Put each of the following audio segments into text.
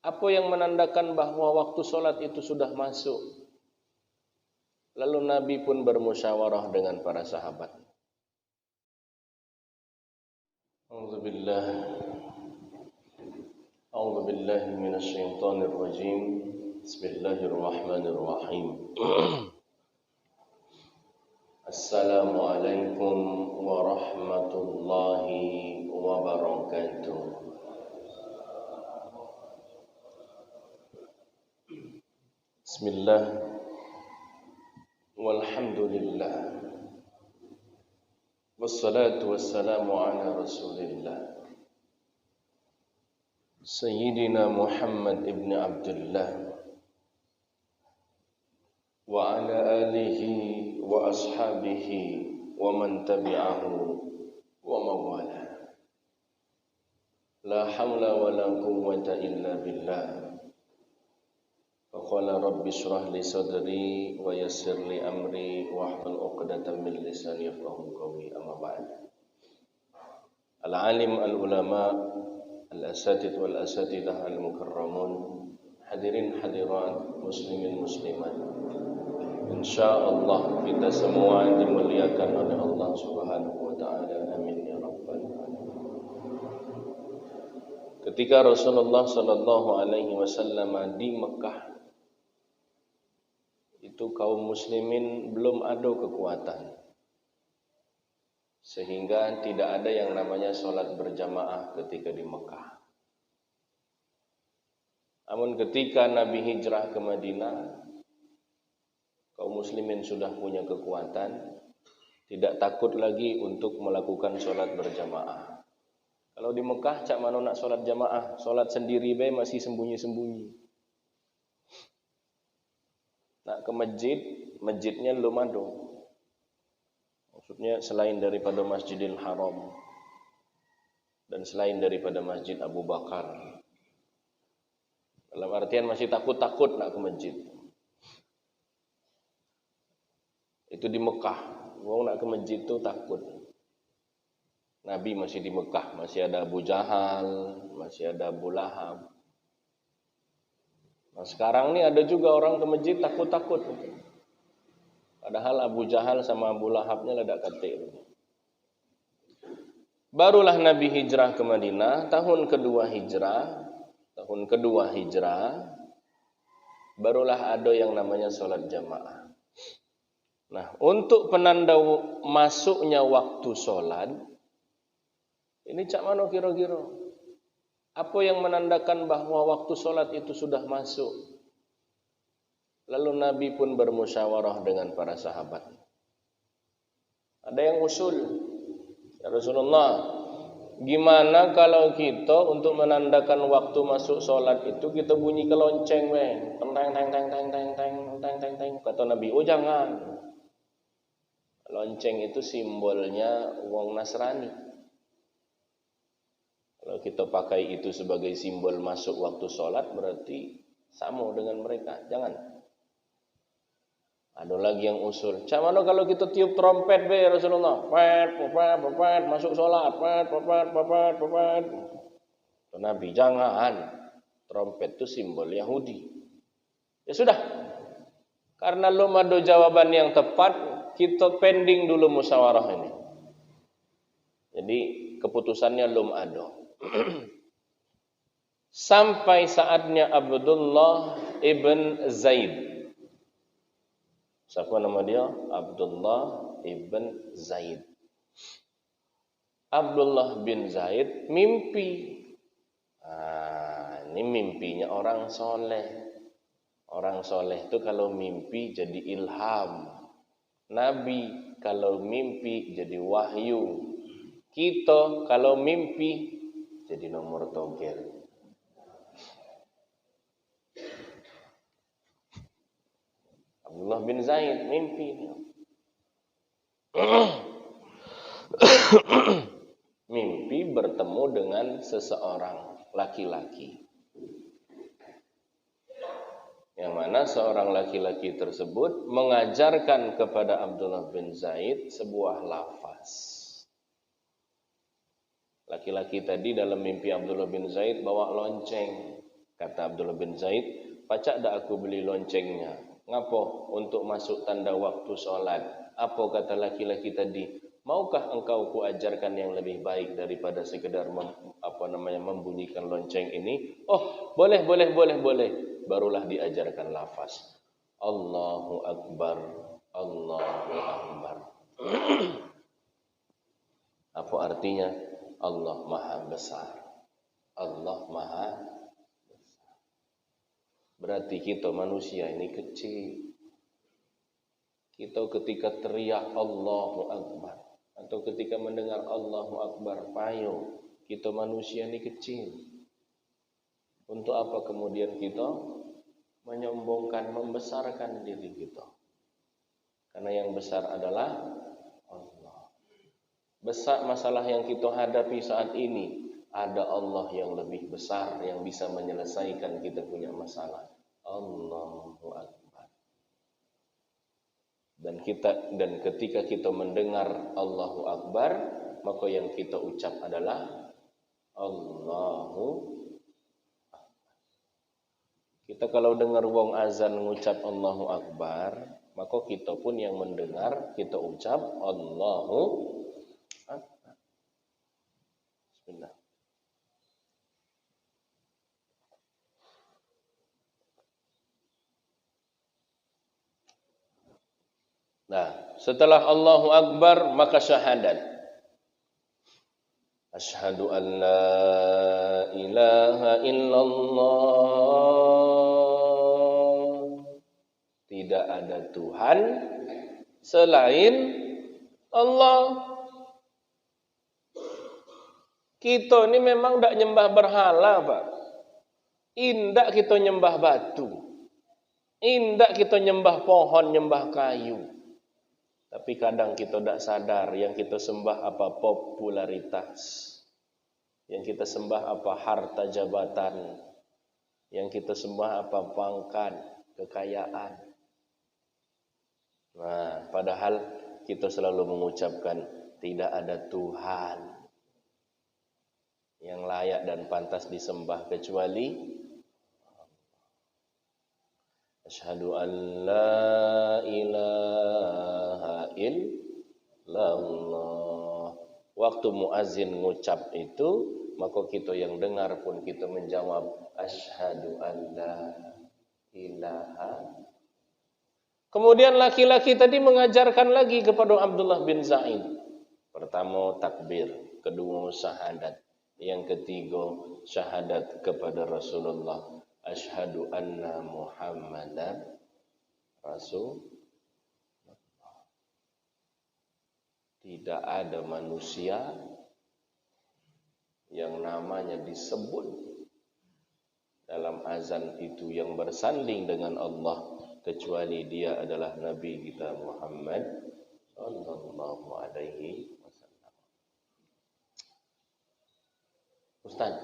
Apa yang menandakan bahwa waktu sholat itu sudah masuk? Lalu Nabi pun bermusyawarah dengan para sahabat. A'udzu billahi minasy syaithanir rajim. Bismillahirrahmanirrahim. Assalamualaikum warahmatullahi wabarakatuh. Bismillah. Walhamdulillah. Wassalatu wassalamu ala Rasulillah. Sayyidina Muhammad ibn Abdullah wa ala alihi wa ashabihi wa man tabi'ahu wa mawala. La hawla wa la quwwata illa billah. Faqala rabbi shrah li sadri wa yassir li amri wahlul 'uqdatam min lisani yafqahu qawli. Amma ba'd. Al-alim al-ulama al-asatidz wal asatidah al-mukarramun, hadirin hadirat, muslimin muslimat. Insyaallah kita semua dimuliakan oleh Allah Subhanahu wa taala. Amin ya rabbal alamin. Ketika Rasulullah sallallahu alaihi wasallam di Mekah, itu kaum muslimin belum ada kekuatan, sehingga tidak ada yang namanya sholat berjamaah ketika di Mekah. Namun ketika Nabi hijrah ke Madinah, kaum muslimin sudah punya kekuatan, tidak takut lagi untuk melakukan sholat berjamaah. Kalau di Mekah, cak mana nak sholat jamaah, sholat sendiri be masih sembunyi-sembunyi. Nak ke masjid, masjidnya belum ada. Maksudnya selain daripada Masjidil Haram dan selain daripada Masjid Abu Bakar. Dalam artian masih takut-takut nak ke masjid. Itu di Mekah. Orang nak ke masjid tu takut. Nabi masih di Mekah, masih ada Abu Jahal, masih ada Abu Lahab. Nah, sekarang ni ada juga orang ke masjid takut-takut. Padahal Abu Jahal sama Abu Lahabnya ledak katik. Barulah Nabi hijrah ke Madinah, tahun kedua hijrah, barulah ada yang namanya sholat jamaah. Nah, untuk penanda masuknya waktu sholat, ini cak mana kira-kira? Apa yang menandakan bahwa waktu sholat itu sudah masuk? Lalu Nabi pun bermusyawarah dengan para sahabat. Ada yang usul, ya Rasulullah, gimana kalau kita untuk menandakan waktu masuk sholat itu kita bunyi kelonceng, teng teng teng teng teng teng teng teng teng. Kata Nabi, oh jangan. Lonceng itu simbolnya wong Nasrani. Kalau kita pakai itu sebagai simbol masuk waktu sholat, berarti sama dengan mereka. Jangan. Ada lagi yang usul. Cak mana kalau kita tiup trompet be Rasulullah? Pet, masuk sholat. Pet. Nabi, jangan. Trompet itu simbol Yahudi. Ya sudah. Karena belum ada jawaban yang tepat, kita pending dulu musyawarah ini. Jadi keputusannya belum ada. Sampai saatnya Abdullah ibn Zaid. Siapa nama dia? Abdullah ibn Zaid. Abdullah bin Zaid mimpi. Ini mimpinya orang soleh. Orang soleh itu kalau mimpi jadi ilham. Nabi kalau mimpi jadi wahyu. Kita kalau mimpi jadi nomor togel. Abdullah bin Zaid mimpi. Mimpi bertemu dengan seseorang laki-laki. Yang mana seorang laki-laki tersebut mengajarkan kepada Abdullah bin Zaid sebuah lafaz. Laki-laki tadi dalam mimpi Abdullah bin Zaid bawa lonceng. Kata Abdullah bin Zaid, "Pacak dak aku beli loncengnya. Ngapo? Untuk masuk tanda waktu sholat." Apa kata laki-laki tadi? "Maukah engkau kuajarkan yang lebih baik daripada sekedar membunyikan lonceng ini?" "Oh, boleh. Barulah diajarkan lafaz Allahu Akbar, Allahu Akbar. Apa artinya? Allah Maha Besar. Allah Maha Besar. Berarti kita manusia ini kecil. Kita ketika teriak Allahu Akbar atau ketika mendengar Allahu Akbar payo, kita manusia ini kecil. Untuk apa kemudian kita menyombongkan, membesarkan diri kita? Karena yang besar adalah Allah. Besar masalah yang kita hadapi saat ini, ada Allah yang lebih besar yang bisa menyelesaikan kita punya masalah. Allahu Akbar. Dan ketika kita mendengar Allahu Akbar, maka yang kita ucap adalah Allahu Akbar. Kita kalau dengar wong azan mengucap Allahu Akbar, maka kita pun yang mendengar, kita ucap Allahu Akbar. Bismillah. Nah, setelah Allahu Akbar maka syahadat. Asyhadu an la ilaha illallah. Tidak ada Tuhan selain Allah. Kita ini memang tidak nyembah berhala, Pak. Indak kita nyembah batu. Indak kita nyembah pohon, nyembah kayu. Tapi kadang kita tidak sadar yang kita sembah apa popularitas. Yang kita sembah apa harta jabatan. Yang kita sembah apa pangkat, kekayaan. Nah, padahal kita selalu mengucapkan tidak ada Tuhan yang layak dan pantas disembah kecuali Asyhadu an la ilaha illallah. Waktu muazin ngucap itu, maka kita yang dengar pun kita menjawab asyhadu an la ilaha. Kemudian laki-laki tadi mengajarkan lagi kepada Abdullah bin Zaid. Pertama takbir, kedua syahadat, yang ketiga syahadat kepada Rasulullah. Asyhadu anna Muhammadan Rasul. Tidak ada manusia yang namanya disebut dalam azan itu yang bersanding dengan Allah kecuali dia adalah Nabi kita Muhammad sallallahu alaihi wasallam. Ustaz,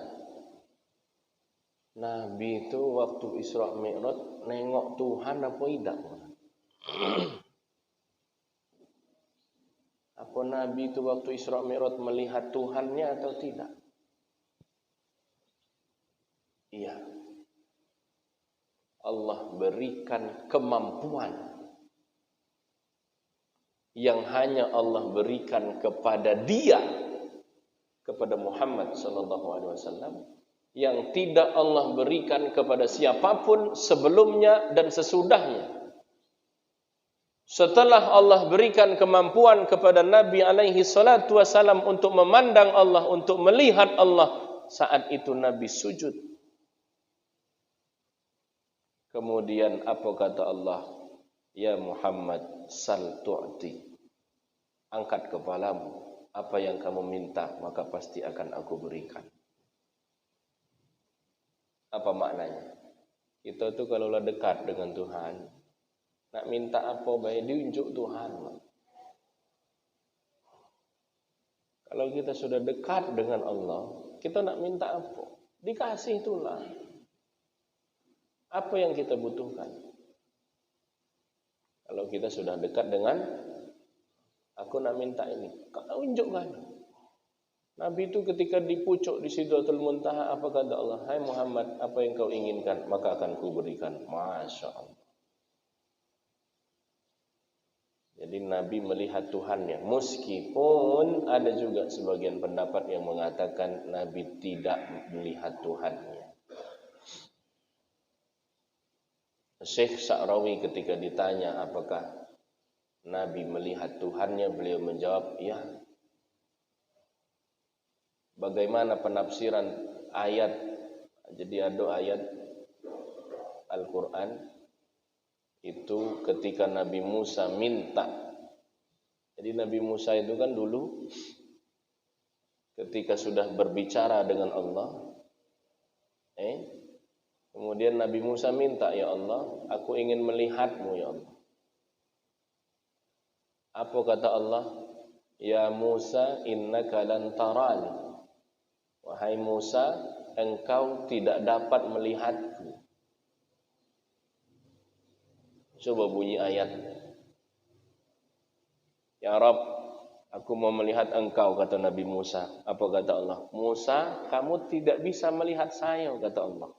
Nabi itu waktu Isra Mi'raj nengok Tuhan apa tidak? Apa Nabi itu waktu Isra Mi'raj melihat Tuhannya atau tidak? Iya. Allah berikan kemampuan yang hanya Allah berikan kepada dia, kepada Muhammad sallallahu alaihi wasallam, yang tidak Allah berikan kepada siapapun sebelumnya dan sesudahnya. Setelah Allah berikan kemampuan kepada Nabi alaihi salatu wasalam untuk memandang Allah, untuk melihat Allah, saat itu Nabi sujud. Kemudian apa kata Allah? Ya Muhammad, sal tu'ti. Angkat kepalamu, apa yang kamu minta maka pasti akan aku berikan. Apa maknanya? Kita tuh kalau dekat dengan Tuhan, nak minta apa baik diunjuk Tuhan. Kalau kita sudah dekat dengan Allah, kita nak minta apa? Dikasih itulah. Apa yang kita butuhkan? Kalau kita sudah dekat dengan, aku nak minta ini, kau unjukkan. Nabi itu ketika dipucuk di Sidratul Muntaha, apa kata Allah? Hai Muhammad, apa yang kau inginkan, maka akan kuberikan. Masya Allah. Jadi Nabi melihat Tuhannya. Meskipun ada juga sebagian pendapat yang mengatakan Nabi tidak melihat Tuhannya. Syekh Sa'rawi ketika ditanya apakah Nabi melihat Tuhannya, beliau menjawab, ya. Bagaimana penafsiran ayat? Jadi ada ayat Al-Quran itu ketika Nabi Musa minta. Jadi Nabi Musa itu kan dulu ketika sudah berbicara dengan Allah, kemudian Nabi Musa minta, ya Allah, aku ingin melihatmu ya Allah. Apa kata Allah? Ya Musa, innaka lan tarani. Wahai Musa, engkau tidak dapat melihatku. Coba bunyi ayat. Ya Rabb, aku mau melihat engkau, kata Nabi Musa. Apa kata Allah? Musa, kamu tidak bisa melihat saya, kata Allah.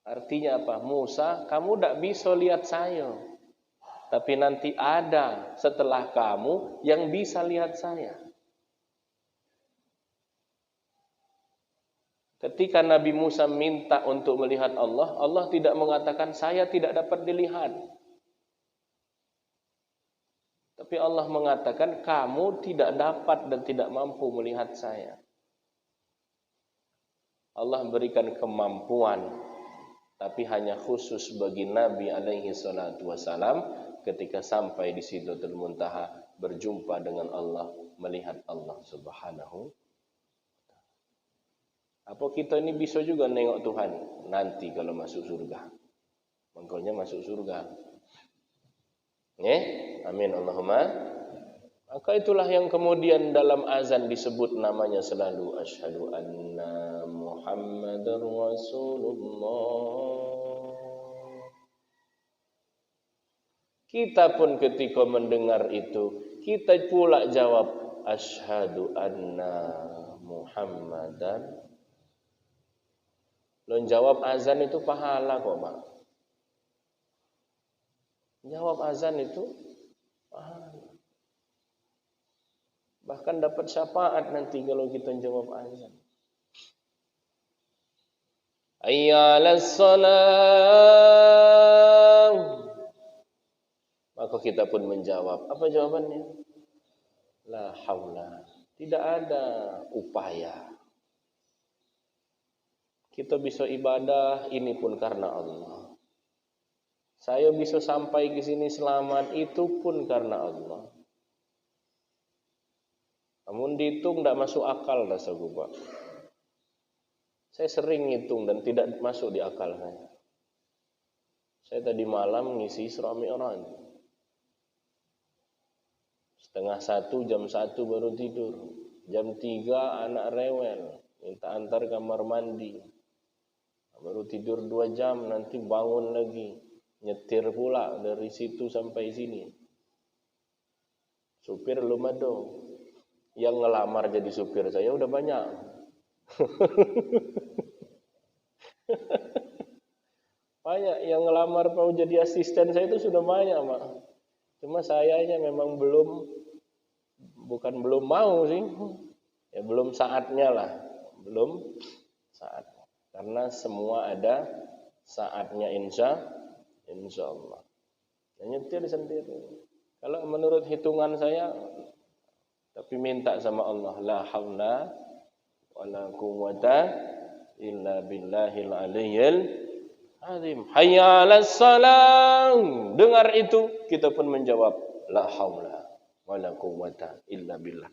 Artinya apa? Musa, kamu tidak bisa lihat saya. Tapi nanti ada setelah kamu yang bisa lihat saya. Ketika Nabi Musa minta untuk melihat Allah, Allah tidak mengatakan saya tidak dapat dilihat. Tapi Allah mengatakan kamu tidak dapat dan tidak mampu melihat saya. Allah berikan kemampuan, tapi hanya khusus bagi Nabi alaihi salatu wasalam. Ketika sampai di Sidratul Muntaha, berjumpa dengan Allah, melihat Allah Subhanahu. Apa kita ini bisa juga nengok Tuhan nanti kalau masuk surga? Makanya masuk surga. Amin Allahumma. Maka itulah yang kemudian dalam azan disebut namanya selalu asyhadu anna Muhammadar Rasulullah. Kita pun ketika mendengar itu, kita pula jawab asyhadu anna Muhammadan. Lo jawab azan itu pahala kok, Pak. Jawab azan itu pahala. Bahkan dapat syafaat nanti kalau kita jawab azan. Hayya 'alas shalah. Maka kita pun menjawab. Apa jawabannya? La haula. Tidak ada upaya. Kita bisa ibadah ini pun karena Allah. Saya bisa sampai ke sini selamat itu pun karena Allah. Namun dihitung tidak masuk akal rasaku, Pak. Saya sering ngitung dan tidak masuk di akal saya. Saya tadi malam ngisi Isra Mi'raj. 12:30 jam 1 baru tidur. Jam 3 anak rewel, minta antar kamar mandi. Baru tidur 2 jam, nanti bangun lagi. Nyetir pula dari situ sampai sini. Supir belum ada. Yang ngelamar jadi supir saya udah banyak. Banyak yang ngelamar mau jadi asisten saya itu sudah banyak, Mak. Cuma sayanya memang bukan belum mau sih. Ya belum saatnya lah. Belum saatnya. Karena semua ada saatnya insya Allah. Dan nyetir sendiri. Kalau menurut hitungan saya, tapi minta sama Allah, la haula wala quwwata illa billahil aliyyil azim. Hayya 'alas shalah. Dengar itu, kita pun menjawab, la haula wala quwwata illa billah.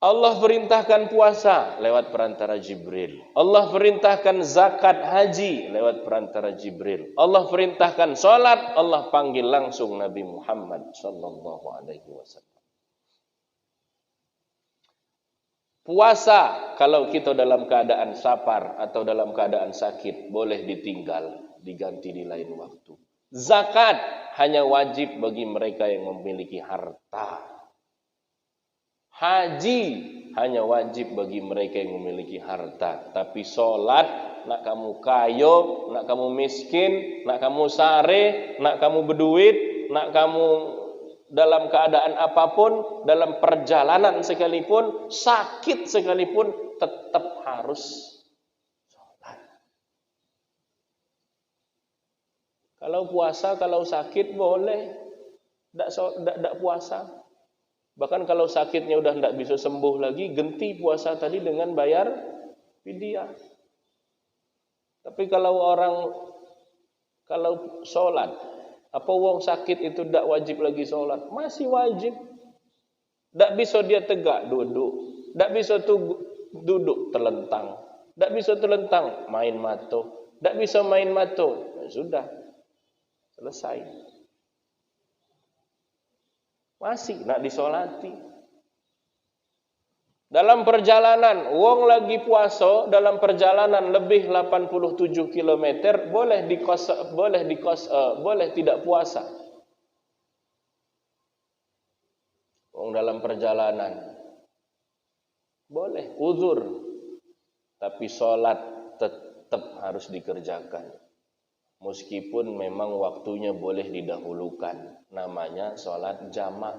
Allah perintahkan puasa lewat perantara Jibril. Allah perintahkan zakat haji lewat perantara Jibril. Allah perintahkan salat, Allah panggil langsung Nabi Muhammad sallallahu alaihi wasallam. Puasa kalau kita dalam keadaan safar atau dalam keadaan sakit boleh ditinggal, diganti di lain waktu. Zakat hanya wajib bagi mereka yang memiliki harta. Haji hanya wajib bagi mereka yang memiliki harta. Tapi sholat, nak kamu kayo, nak kamu miskin, nak kamu sare, nak kamu berduit, nak kamu dalam keadaan apapun, dalam perjalanan sekalipun, sakit sekalipun, tetap harus sholat. Kalau puasa, kalau sakit boleh, tidak puasa. Bahkan kalau sakitnya udah tidak bisa sembuh lagi, genti puasa tadi dengan bayar fidyah. Tapi kalau sholat, apa wong sakit itu tidak wajib lagi sholat? Masih wajib. Tidak bisa dia tegak duduk, tidak bisa duduk terlentang, tidak bisa terlentang main mato, tidak bisa main mato. Ya sudah, selesai. Masih nak disolati. Dalam perjalanan, wong lagi puasa dalam perjalanan lebih 87 km boleh tidak puasa. Wong dalam perjalanan boleh uzur, tapi sholat tetap harus dikerjakan. Meskipun memang waktunya boleh didahulukan, namanya sholat jamak.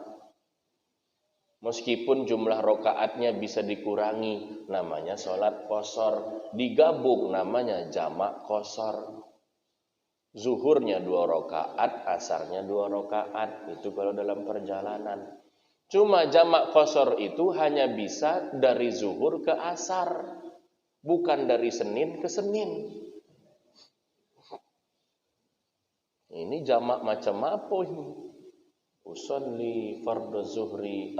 Meskipun jumlah rokaatnya bisa dikurangi, namanya sholat qashar. Digabung namanya jamak qashar. Zuhurnya 2 rokaat, asarnya 2 rokaat. Itu kalau dalam perjalanan. Cuma jamak qashar itu hanya bisa dari zuhur ke asar, bukan dari Senin ke Senin. Ini jamak macam apa ini? Usolli fardhu zuhri 4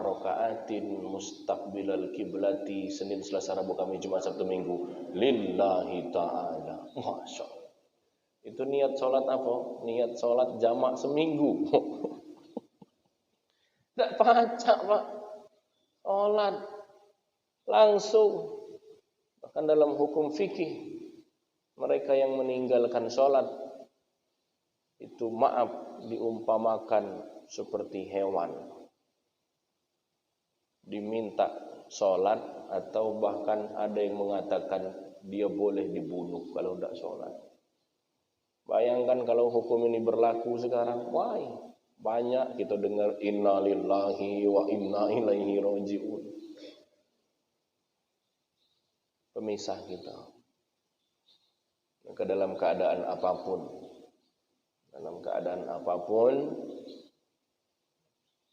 rakaatin mustaqbilal kiblati Senin, Selasa, Rabu, Kamis, Jumat, Sabtu, Minggu lillahi ta'ala. Masya Allah. Itu niat sholat apa? Niat sholat jamak seminggu. Tidak pacak Pak. Sholat langsung. Bahkan dalam hukum fikih, mereka yang meninggalkan sholat itu diumpamakan seperti hewan, diminta sholat, atau bahkan ada yang mengatakan dia boleh dibunuh kalau tidak sholat. Bayangkan kalau hukum ini berlaku sekarang, wah, banyak kita dengar inna lillahi wa inna ilaihi raji'un. Pemisah kita ke dalam keadaan apapun. Dalam keadaan apapun,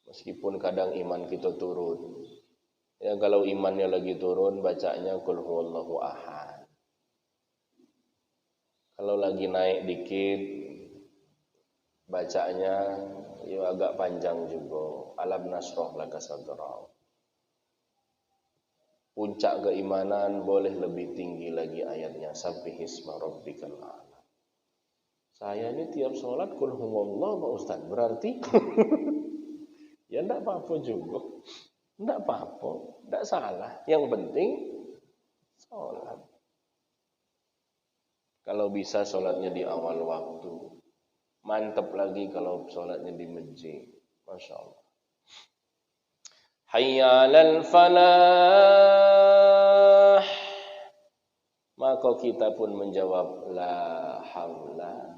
meskipun kadang iman kita turun. Ya kalau imannya lagi turun, bacanya qul huwallahu ahad. Kalau lagi naik dikit, bacanya ya agak panjang juga. Alam nasrah laka sadra. Puncak keimanan boleh lebih tinggi lagi ayatnya, sabbihisma rabbikal a'la. Saya ini tiap sholat qul huwallahu Pak Ustaz. Berarti ya enggak apa-apa juga. Enggak apa-apa, enggak salah. Yang penting sholat. Kalau bisa sholatnya di awal waktu. Mantap lagi kalau sholatnya di masjid. Masya Allah. Hayya 'alal falah. Maka kita pun menjawab la haula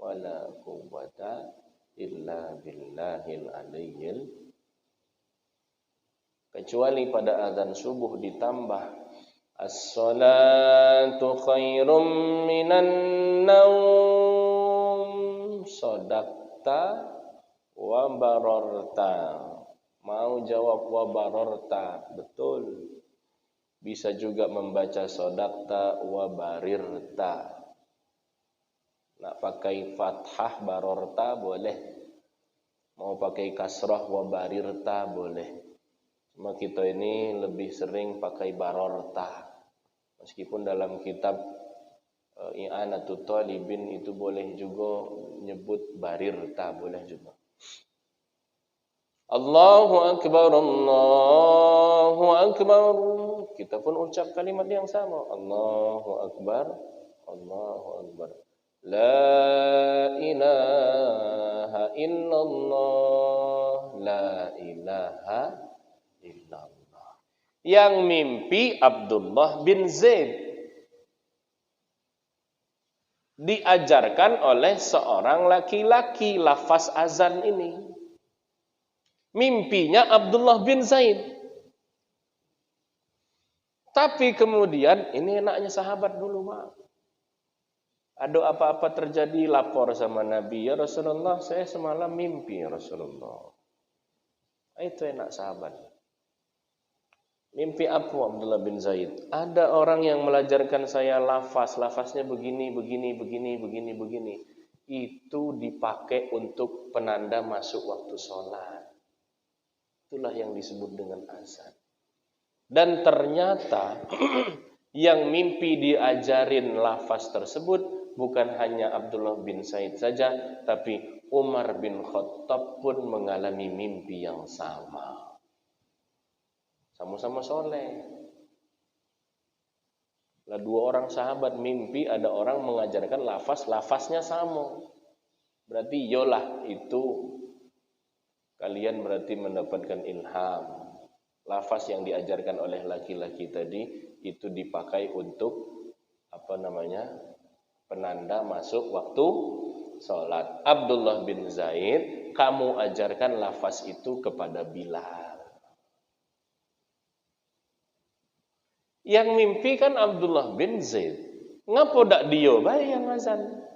wala quwwata illa billahil aliyyil. Kecuali pada azan subuh ditambah as-salatu khairum minan naum, sadaqta wa bararta. Mau jawab wa bararta, betul. Bisa juga membaca sadaqta wa barirta. Nak pakai fathah barorta boleh. Mau pakai kasrah wa barirta boleh. Cuma kita ini lebih sering pakai barorta. Meskipun dalam kitab I'anatut Talibin itu boleh juga nyebut barirta, boleh juga. Allahu Akbar, Allahu Akbar. Kita pun ucap kalimat yang sama. Allahu Akbar, Allahu Akbar. La ilaha illallah, la ilaha illallah. Yang mimpi Abdullah bin Zaid diajarkan oleh seorang laki-laki lafaz azan ini. Mimpinya Abdullah bin Zaid. Tapi kemudian ini enaknya sahabat dulu, Pak. Ada apa-apa terjadi lapor sama Nabi, ya Rasulullah, saya semalam mimpi ya Rasulullah. Itu enak sahabat. Mimpi apa Abdullah bin Zaid? Ada orang yang melajarkan saya lafaznya begini. Itu dipakai untuk penanda masuk waktu sholat. Itulah yang disebut dengan azan. Dan ternyata yang mimpi diajarin lafaz tersebut bukan hanya Abdullah bin Zaid saja, tapi Umar bin Khattab pun mengalami mimpi yang sama. Sama-sama soleh. Lah dua orang sahabat mimpi, ada orang mengajarkan lafaznya sama. Berarti yolah itu kalian berarti mendapatkan ilham. Lafaz yang diajarkan oleh laki-laki tadi itu dipakai untuk penanda masuk waktu sholat. Abdullah bin Zaid, kamu ajarkan lafaz itu kepada Bilal. Yang mimpi kan Abdullah bin Zaid. Ngapo dak dia bae yang azan?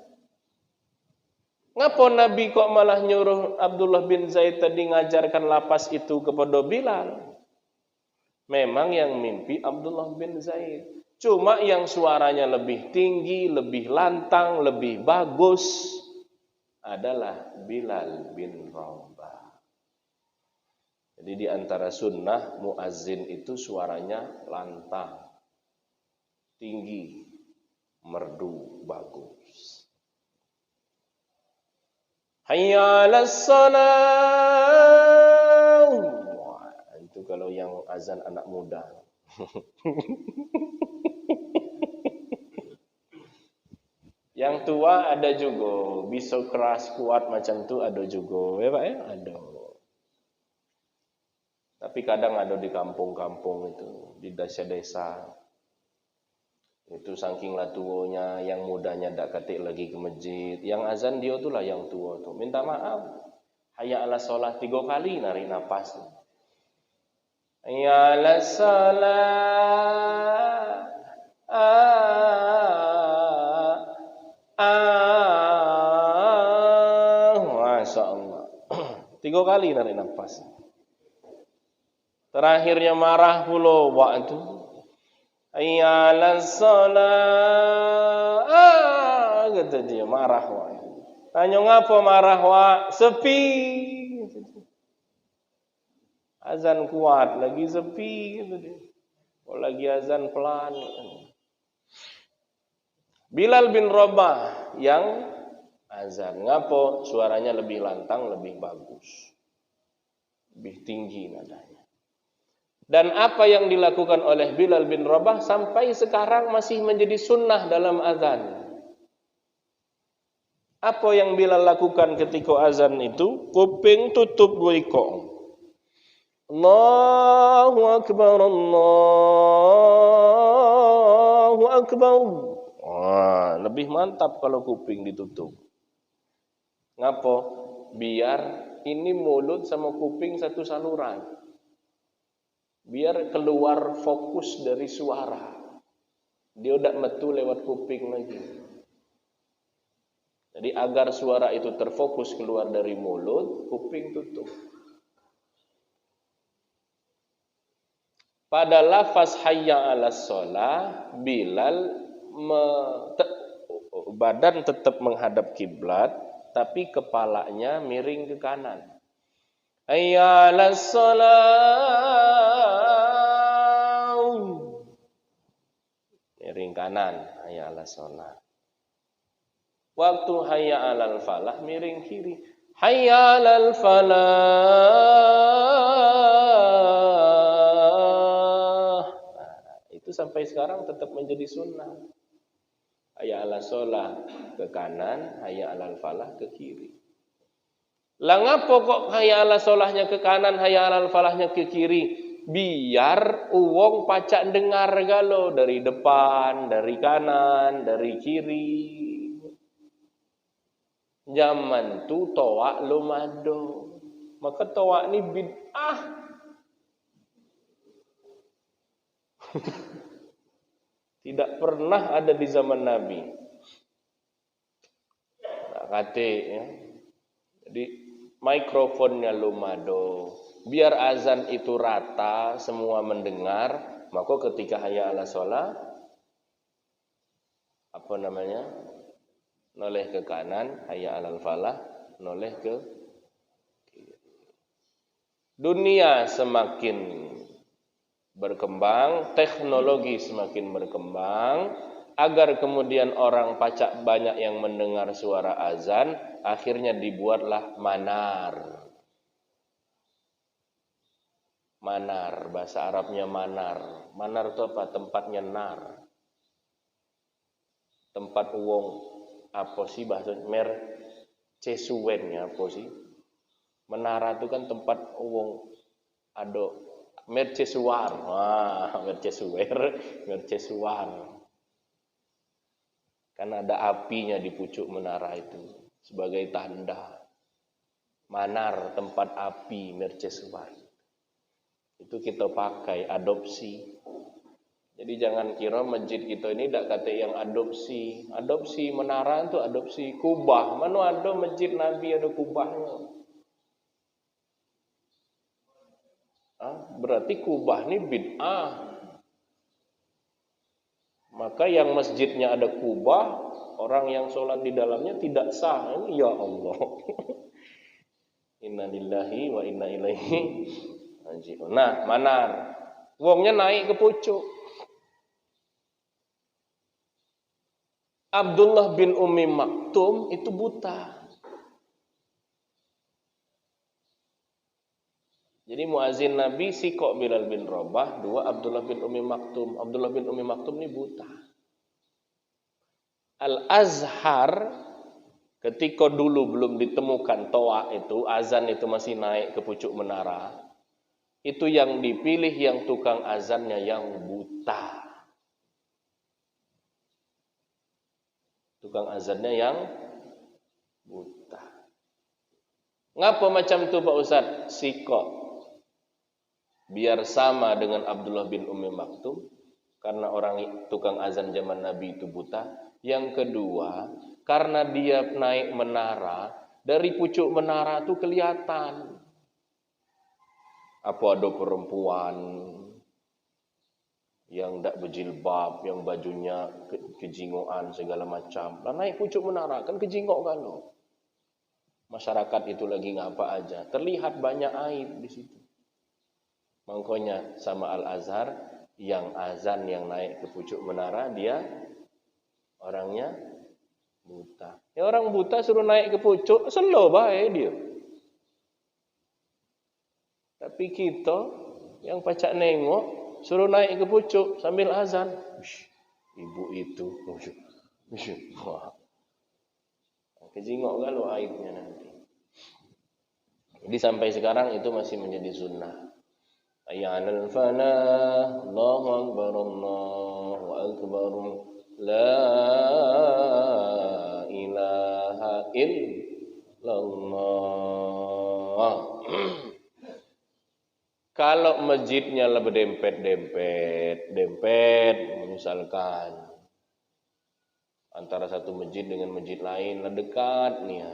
Ngapo Nabi kok malah nyuruh Abdullah bin Zaid tadi ngajarkan lafaz itu kepada Bilal? Memang yang mimpi Abdullah bin Zaid. Cuma yang suaranya lebih tinggi, lebih lantang, lebih bagus adalah Bilal bin Rabah. Jadi di antara sunnah muazzin itu suaranya lantang, tinggi, merdu, bagus. Hayya 'alas shalah. Itu kalau yang azan anak muda. Yang tua ada juga, bisa keras kuat macam tu ada juga, ya Pak ya, ada. Tapi kadang ada di kampung-kampung itu, di desa-desa. Itu saking lah tuanya, yang mudanya dak ketik lagi ke masjid. Yang azan dia itulah yang tua tu. Minta maaf. Hayya 'alas shalah 3 kali narik nafas. Hayya 'alas shalah. Masya Allah. 3 kali narik nafas. Terakhirnya marah pula waktu. Hayya 'alas shalah. Kata dia marah wak. Tanya ngapa marah wak? Sepi. Azan kuat lagi sepi kata dia. Kalau lagi azan pelan. Bilal bin Rabah yang azan. Ngapo suaranya lebih lantang, lebih bagus. Lebih tinggi nadanya. Dan apa yang dilakukan oleh Bilal bin Rabah sampai sekarang masih menjadi sunnah dalam azan. Apa yang Bilal lakukan ketika azan itu? Kuping tutup 2 ikong. Allahu Akbar, Allahu Akbar. Wah, lebih mantap kalau kuping ditutup. Ngapo? Biar ini mulut sama kuping satu saluran. Biar keluar fokus dari suara. Dia udah metu lewat kuping lagi. Jadi agar suara itu terfokus keluar dari mulut, kuping tutup. Pada lafaz hayya 'alas shalah, Bilal badan tetap menghadap kiblat, tapi kepalanya miring ke kanan. Hayya 'alas shalah. Miring kanan, hayya 'alas shalah. Waktu hayya 'alal falah miring kiri. Hayya 'alal falah. Itu sampai sekarang tetap menjadi sunnah. Hayya 'ala shalah ke kanan, hayya 'alal falah ke kiri. Lah ngapo kok hayya 'ala sholahnya ke kanan, hayya 'alal falahnya ke kiri? Biar uwong pacak dengar galo dari depan, dari kanan, dari kiri. Zaman tu toak lumado. Maka toak ni bid'ah. Tidak pernah ada di zaman Nabi. Nah, kate ya. Jadi mikrofonnya lumado. Biar azan itu rata, semua mendengar. Maka ketika hayya 'ala shalah, apa namanya? Noleh ke kanan, hayya 'alal falah, noleh ke kiri. Dunia semakin berkembang, teknologi semakin berkembang, agar kemudian orang pacak banyak yang mendengar suara azan, akhirnya dibuatlah manar. Manar, bahasa Arabnya manar. Manar itu apa? Tempatnya nar. Tempat uwong, apa sih bahasa mercesuwennya apa sih? Menara itu kan tempat uwong ado mercesuar. Wah, mercesuar. Kan ada apinya di pucuk menara itu sebagai tanda. Manar, tempat api, mercesuar. Itu kita pakai, adopsi. Jadi jangan kira masjid kita ini tidak kata yang adopsi. Adopsi menara itu adopsi kubah. Mana ada masjid Nabi ada kubahnya? Berarti kubah ini bid'ah. Maka yang masjidnya ada kubah, orang yang sholat di dalamnya tidak sah. Ya Allah. Inna lillahi wa inna ilaihi raji'un. Nah, manar. Wongnya naik ke pucuk. Abdullah bin Ummi Maktum itu buta. Jadi muazin Nabi sikok Bilal bin Rabah, dua Abdullah bin Ummi Maktum. Abdullah bin Ummi Maktum ini buta. Al-Azhar ketika dulu belum ditemukan toa itu, azan itu masih naik ke pucuk menara. Itu yang dipilih yang tukang azannya yang buta. Tukang azannya yang buta. Ngapa macam tu Pak Ustaz? Sikok. Biar sama dengan Abdullah bin Ummi Maktum, karena orang tukang azan zaman Nabi itu buta. Yang kedua, karena dia naik menara, dari pucuk menara itu kelihatan. Apa ada perempuan yang tidak berjilbab, yang bajunya kejingoan segala macam. Lah naik pucuk menara kan kejingok kan lo. Masyarakat itu lagi ngapa aja, terlihat banyak aib di situ. Makanya sama Al-Azhar, yang azan yang naik ke pucuk menara dia orangnya buta. Ya orang buta suruh naik ke pucuk, slow baik dia. Tapi kita yang pacak nengok suruh naik ke pucuk sambil azan. Ibu itu. Wah. Kejingok kalau aibnya nanti. Jadi sampai sekarang itu masih menjadi sunnah. Hayya 'alal falah, Allahu akbar, Allahu akbar. La ilaha illallah. Kalau masjidnya lebih dempet, misalkan antara satu masjid dengan masjid lain dekat nih ya.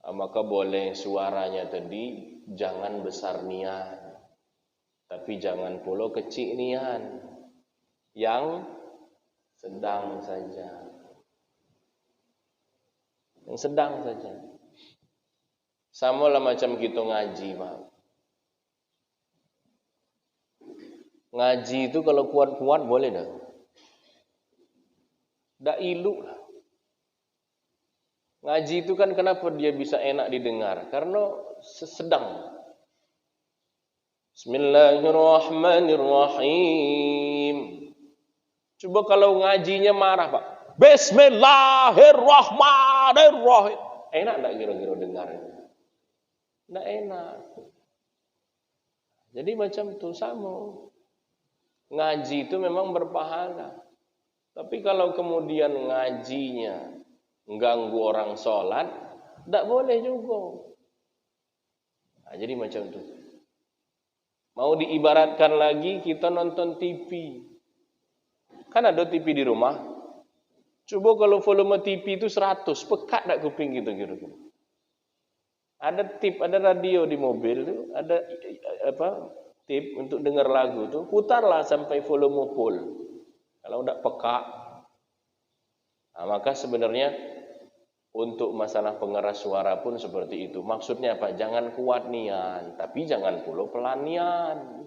Maka boleh suaranya tadi jangan besar nian, tapi jangan pula kecil nian, yang sedang saja, yang sedang saja. Sama lah macam kita ngaji, Pak. Ngaji itu kalau kuat-kuat boleh dah. Dak ilu lah. Ngaji itu kan kenapa dia bisa enak didengar? Karena sedang. Bismillahirrahmanirrahim. Coba kalau ngajinya marah, Pak. Bismillahirrahmanirrahim. Enak enggak kira-kira dengar? Enggak enak. Jadi macam itu sama. Ngaji itu memang berpahala. Tapi kalau kemudian ngajinya mengganggu orang sholat, tidak boleh juga. Nah, jadi macam itu. Mau diibaratkan lagi, kita nonton TV. Kan ada TV di rumah. Coba kalau volume TV itu 100, pekat tak kuping gitu kira-kira. Ada tip, ada radio di mobil tuh, ada tip untuk dengar lagu tuh, putarlah sampai volume full. Kalau tidak peka, nah, maka sebenarnya untuk masalah pengeras suara pun seperti itu. Maksudnya apa? Jangan kuat nian, tapi jangan pula pelan nian.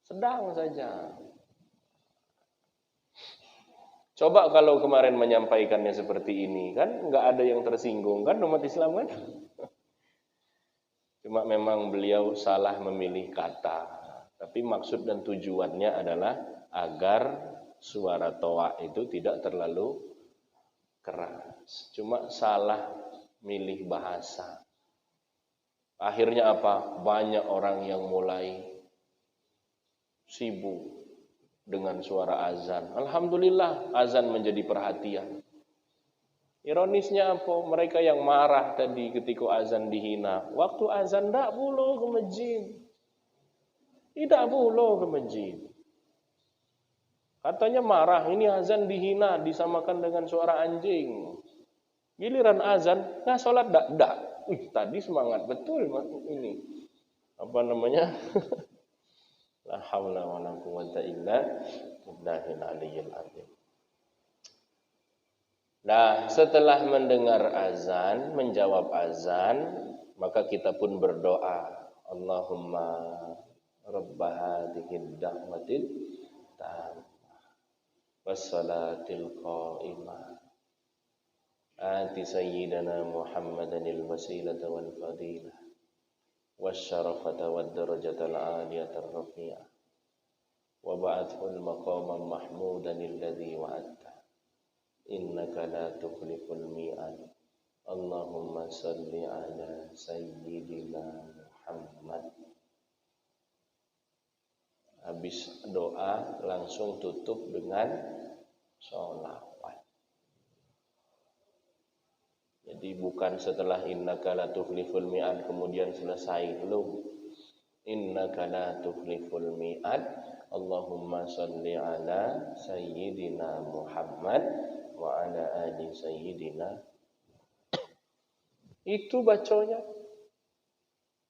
Sedang saja. Coba kalau kemarin menyampaikannya seperti ini, kan nggak ada yang tersinggung kan umat Islam kan? Cuma memang beliau salah memilih kata. Tapi maksud dan tujuannya adalah agar suara toa itu tidak terlalu keras. Cuma salah milih bahasa. Akhirnya apa? Banyak orang yang mulai sibuk dengan suara azan. Alhamdulillah azan menjadi perhatian. Ironisnya apa? Mereka yang marah tadi ketika azan dihina. Waktu azan tidak boleh ke masjid. Tidak boleh ke masjid. Katanya marah, ini azan dihina, disamakan dengan suara anjing. Giliran azan, nah sholat tidak. Tadi semangat betul ini. Apa namanya? La haula wa la quwwata illa billahil aliyyil azim. Nah, setelah mendengar azan, menjawab azan, maka kita pun berdoa. Allahumma rabba hadhihi da'watil tammah wassalatil qa'imah. Ati sayyidana Muhammadanil wasilata wal fadilah wasyarafata wad darajatal aliyatar rafi'ah wa ba'athul maqaman mahmudan alladhi wa'adta innaka la tukhliful mi'ad. Allahumma salli ala sayyidina Muhammad. Habis doa langsung tutup dengan sholawat. Jadi bukan setelah innaka la tukhliful mi'ad kemudian selesai, belum. Innaka la tukhliful mi'ad. Allahumma salli ala sayyidina Muhammad wa ala ali sayyidina. Itu bacanya.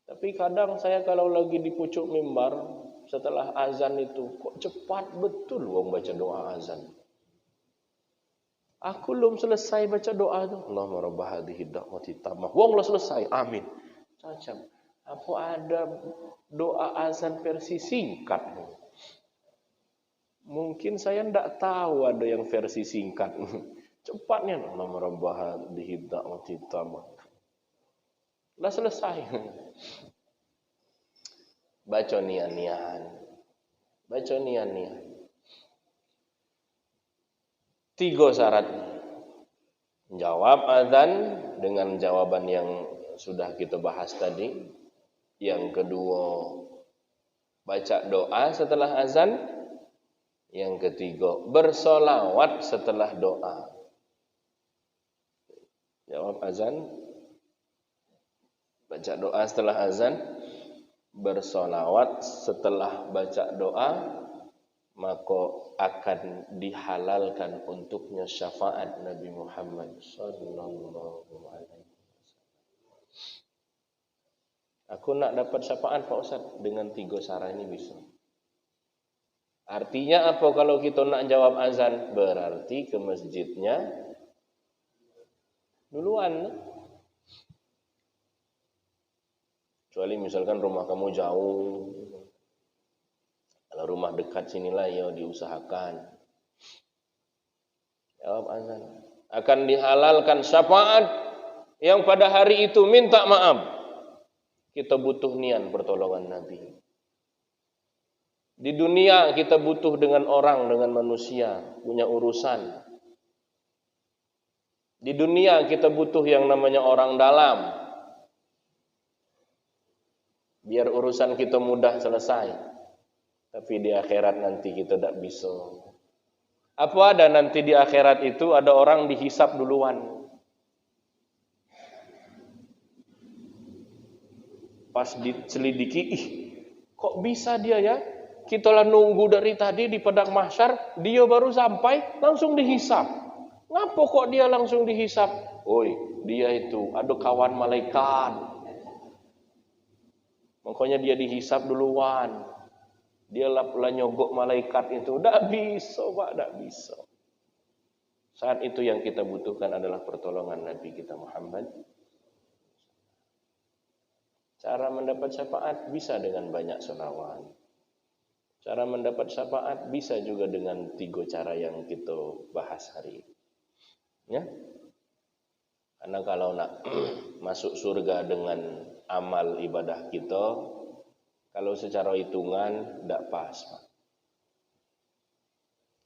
Tapi kadang saya kalau lagi di pucuk mimbar setelah azan itu kok cepat betul wong baca doa azan. Aku belum selesai baca doa itu. Allahumma rabb hadhihi da'wati tammah. Wong lo selesai. Amin. Macam apa ada doa azan versi singkat? Mungkin saya tidak tahu ada yang versi singkat. Cepatnya Allahumma rabb hadhihi da'wati tammah. Sudah selesai. Baca nian-nian. Baca nian-nian. 3 syarat. Jawab azan dengan jawaban yang sudah kita bahas tadi. Yang kedua, baca doa setelah azan. Yang ketiga, bersolawat setelah doa. Jawab azan, baca doa setelah azan, bersolawat setelah baca doa, maka akan dihalalkan untuknya syafaat Nabi Muhammad sallallahu alaihi wasallam. Aku nak dapat syafaat Pak Ustaz dengan 3 syarat ini bisa. Artinya apa kalau kita nak jawab azan? Berarti ke masjidnya duluan. Kecuali misalkan rumah kamu jauh. Kalau rumah dekat sinilah ya diusahakan. Jawab azan. Akan dihalalkan syafaat yang pada hari itu minta maaf. Kita butuh nian pertolongan Nabi. Di dunia kita butuh dengan orang, dengan manusia, punya urusan. Di dunia kita butuh yang namanya orang dalam. Biar urusan kita mudah selesai. Tapi di akhirat nanti kita tidak bisa. Apa ada nanti di akhirat itu ada orang dihisap duluan. Pas diselidiki, kok bisa dia ya? Kita lah nunggu dari tadi di padang mahsyar, dia baru sampai, langsung dihisap. Ngapa kok dia langsung dihisap? Oi, dia itu ada kawan malaikat. Makanya dia dihisap duluan. Dia lah nyogok malaikat itu. Tak bisa, Pak, tak bisa. Saat itu yang kita butuhkan adalah pertolongan Nabi kita Muhammad. Cara mendapat syafaat bisa dengan banyak selawat. Cara mendapat syafaat bisa juga dengan 3 cara yang kita bahas hari ini. Ya? Karena kalau nak masuk surga dengan amal ibadah kita, kalau secara hitungan tidak pas, Pak.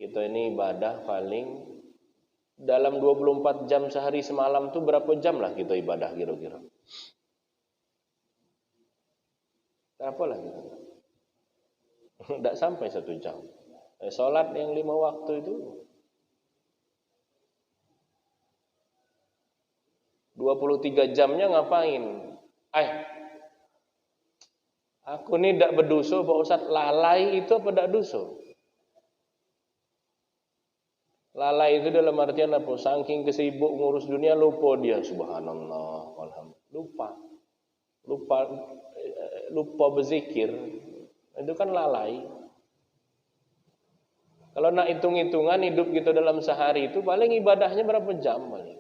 Kita ini ibadah paling dalam 24 jam sehari semalam tuh berapa jam lah kita ibadah kira-kira? Berapa lah kita? Tidak sampai 1 jam. Sholat yang 5 waktu itu 23 jamnya ngapain? Aku ini tidak berdosa Pak Ustaz. Lalai itu apa tidak dosa? Lalai itu dalam artian apa? Saking kesibuk ngurus dunia lupa dia. Subhanallah, alhamdulillah. Lupa berzikir. Itu kan lalai. Kalau nak hitung-hitungan hidup kita dalam sehari itu paling ibadahnya berapa jam paling.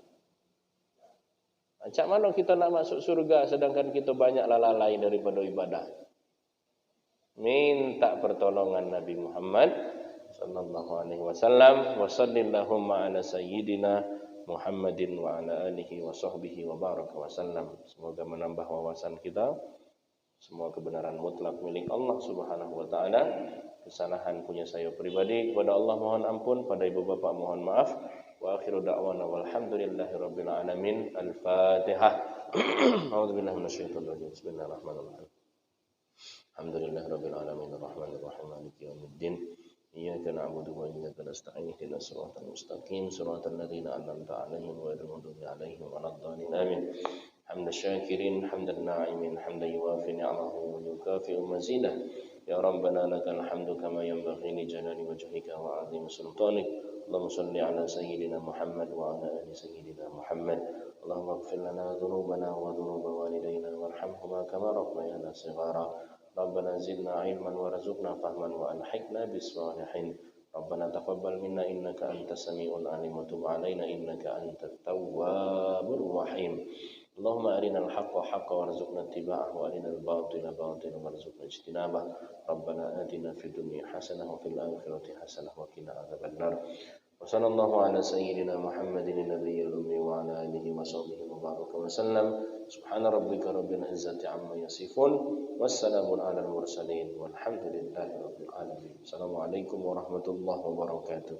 Macam mana kita nak masuk surga sedangkan kita banyak lalai daripada ibadah. Minta pertolongan Nabi Muhammad sallallahu alaihi wasallam. Wa sallallahu ala sayyidina Muhammadin wa ala alihi wa sahbihi wa baraka wasallam. Semoga menambah wawasan kita. Semua kebenaran mutlak milik Allah Subhanahu wa taala. Kesalahan punya saya pribadi kepada Allah mohon ampun, pada ibu bapak mohon maaf. Wa akhiru da'wana walhamdulillahirabbil alamin. Al-Fatihah. A'udzubillahi minasyaitonir rajim. Bismillahirrahmanirrahim. Alhamdulillahirabbil alamin arrahmanir rahim maliki yaumiddin. Iyyaka na'budu wa iyyaka nasta'in ihdinas siratal mustaqim siratal ladzina an'amta 'alaihim ghairil maghdubi 'alaihim waladdallin. Amin. حمد الشاكرين حمد الناعمين حمدا يوافي نعمه ويكافئ مزيده يا ربنا لك الحمد كما ينبغي لجلال وجهك وعظيم سلطانك اللهم صل على سيدنا محمد وعلى آل سيدنا محمد اللهم اغفر لنا ذنوبنا وذنوب والدينا وارحمهما كما ربيانا صغارا ربنا زدنا علما وارزقنا فهما وألحقنا بالصالحين ربنا تقبل منا إنك أنت السميع العليم وتب علينا إنك أنت التواب الرحيم اللهم أرنا الحق حقا وارزقنا اتباعه وأرنا الباطل باطلا وارزقنا اجتنابه ربنا آتنا في الدنيا حسنة وفي الآخرة حسنة وقنا عذاب النار وصلى الله على سيدنا محمد النبي الأمي وعلى آله وصحبه وبارك وسلم سبحان ربك رب العزة عما يصفون والسلام على المرسلين والحمد لله رب العالمين السلام عليكم ورحمة الله وبركاته